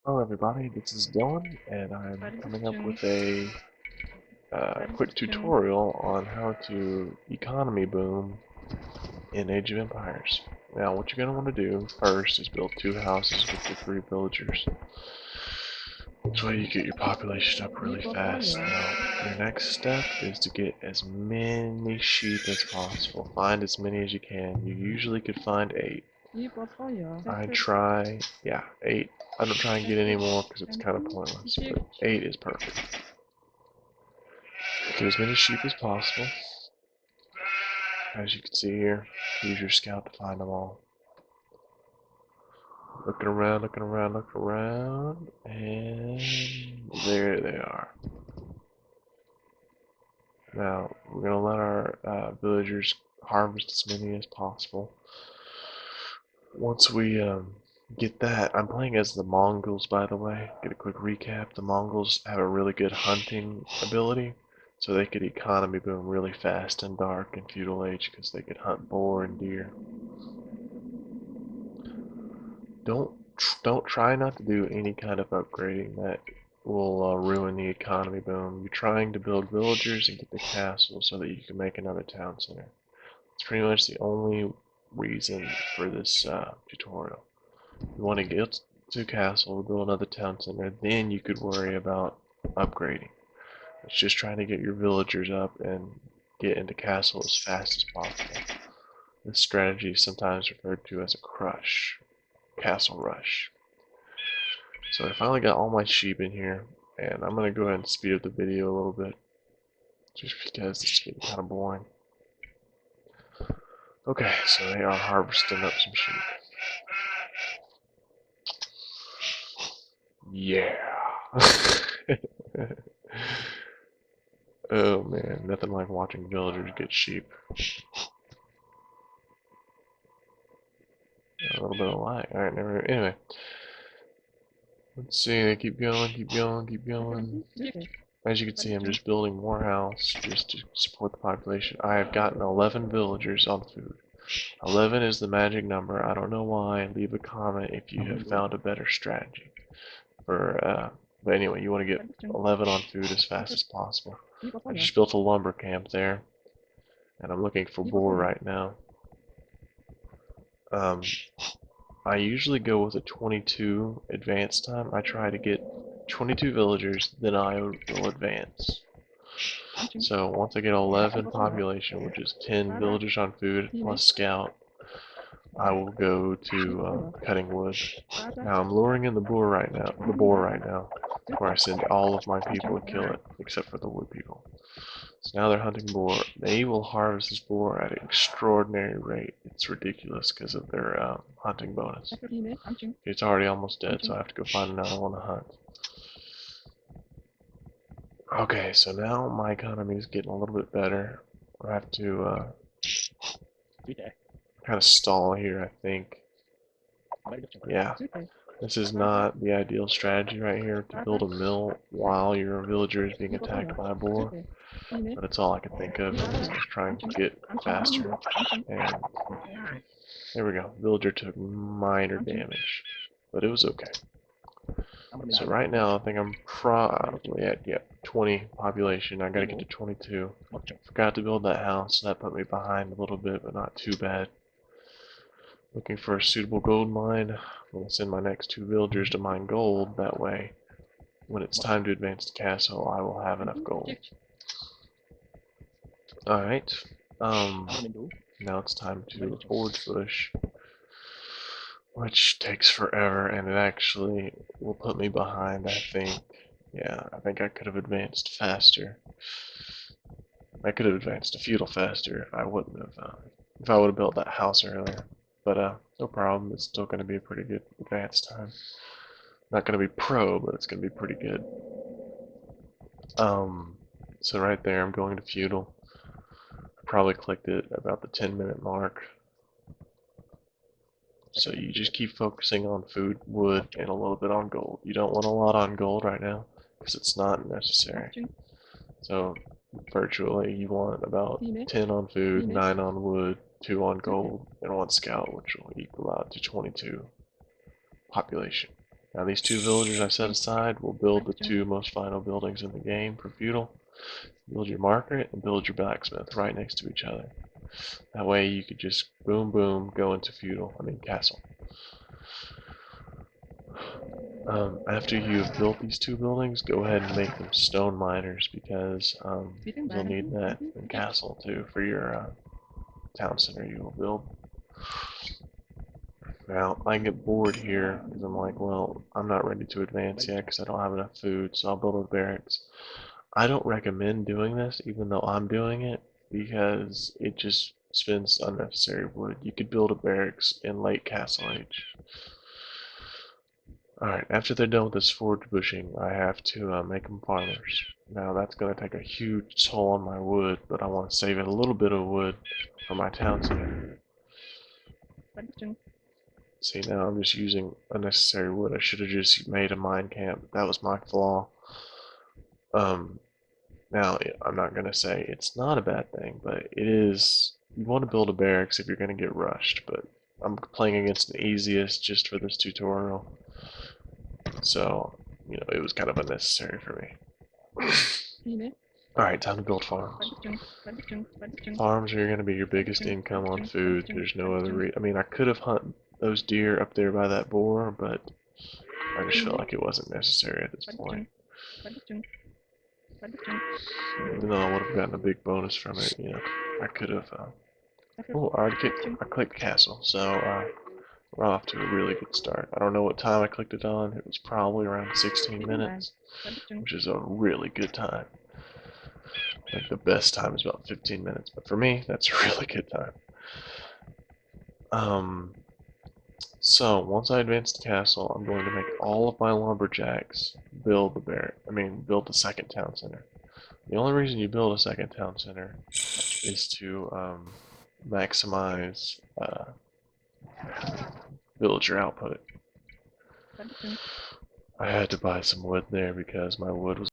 Hello everybody, this is Dylan, and I'm coming up with a quick tutorial on how to economy boom in Age of Empires. Now what you're going to want to do first is build 2 houses with your 3 villagers. This way you get your population up really fast. Now your next step is to get as many sheep as possible. Find as many as you can. You usually could find 8. I try, yeah, 8. I don't try and get any more because it's kind of pointless, but 8 is perfect. Get as many sheep as possible. As you can see here, use your scout to find them all. Looking around, looking around, looking around, and there they are. Now, we're going to let our villagers harvest as many as possible. Once we get that, I'm playing as the Mongols, by the way. Get a quick recap. The Mongols have a really good hunting ability, so they could economy boom really fast in dark and feudal age because they could hunt boar and deer. Don't try not to do any kind of upgrading that will ruin the economy boom. You're trying to build villagers and get the castle so that you can make another town center. It's pretty much the only reason for this tutorial. You want to get to castle, build another town center, then you could worry about upgrading. It's just trying to get your villagers up and get into castle as fast as possible. This strategy is sometimes referred to as a crush, castle rush. So I finally got all my sheep in here, and I'm going to go ahead and speed up the video a little bit, just because it's getting kind of boring. Okay, so they are harvesting up some sheep. Yeah. Oh man, nothing like watching villagers get sheep. A little bit of lag. Alright, never. Anyway, let's see. They keep going, keep going, keep going. As you can see, I'm just building more house just to support the population. I have gotten 11 villagers on food. 11 is the magic number. I don't know why. Leave a comment if you have found a better strategy. But anyway, you want to get 11 on food as fast as possible. I just built a lumber camp there, and I'm looking for boar right now. Um, I usually go with a 22 advance time. I try to get 22 villagers, then I will advance. So once I get 11 population, which is 10 villagers on food plus scout, I will go to cutting wood. Now I'm luring in the boar right now, where I send all of my people to kill it, except for the wood people. So now they're hunting boar. They will harvest this boar at an extraordinary rate. It's ridiculous because of their hunting bonus. It's already almost dead, so I have to go find another one to hunt. Okay, so now my economy is getting a little bit better. I have to kind of stall here, I think. Yeah, this is not the ideal strategy right here to build a mill while your villager is being attacked by a boar. But it's all I can think of. So I was trying to get faster. And there we go. Villager took minor damage. But it was okay. So right now I think I'm probably at 20 population. I gotta get to 22. Forgot to build that house, so that put me behind a little bit, but not too bad. Looking for a suitable gold mine. I'm gonna send my next 2 villagers to mine gold. That way, when it's time to advance to castle, I will have enough gold. Alright. Now it's time to forge bush, which takes forever, and it actually will put me behind, I think. Yeah, I think I could have advanced faster. I could have advanced a feudal faster. I wouldn't have, if I would have built that house earlier. But, no problem. It's still going to be a pretty good advance time. Not going to be pro, but it's going to be pretty good. So right there, I'm going to feudal. I probably clicked it about the 10-minute mark. So you just keep focusing on food, wood, and a little bit on gold. You don't want a lot on gold right now, because it's not necessary. So virtually you want about 10 on food, 9 on wood, 2 on gold, and 1 scout, which will equal out to 22 population. Now these 2 villagers I set aside will build the 2 most final buildings in the game for feudal. Build your market and build your blacksmith right next to each other. That way you could just boom boom go into castle. After you've built these 2 buildings, go ahead and make them stone miners because you'll need that in castle too for your town center you will build. Now, I get bored here because I'm like, well, I'm not ready to advance yet because I don't have enough food, so I'll build a barracks. I don't recommend doing this, even though I'm doing it, because it just spends unnecessary wood. You could build a barracks in late Castle Age. Alright, after they're done with this forge bushing, I have to make them farmers. Now, that's going to take a huge toll on my wood, but I want to save a little bit of wood for my town center. See, now I'm just using unnecessary wood. I should have just made a mine camp. That was my flaw. Now, I'm not going to say it's not a bad thing, but it is. You want to build a barracks if you're going to get rushed, but I'm playing against the easiest just for this tutorial. So, it was kind of unnecessary for me. Alright, time to build farms. Farms are going to be your biggest income on food. There's no other I could have hunted those deer up there by that boar, but I just felt like it wasn't necessary at this point. Even though I would have gotten a big bonus from it, I could have. Oh, I clicked castle, so we're off to a really good start. I don't know what time I clicked it on. It was probably around 16 minutes, which is a really good time. Like the best time is about 15 minutes, but for me, that's a really good time. So once I advance the castle, I'm going to make all of my lumberjacks build build the second town center. The only reason you build a second town center is to maximize villager output. I had to buy some wood there because my wood was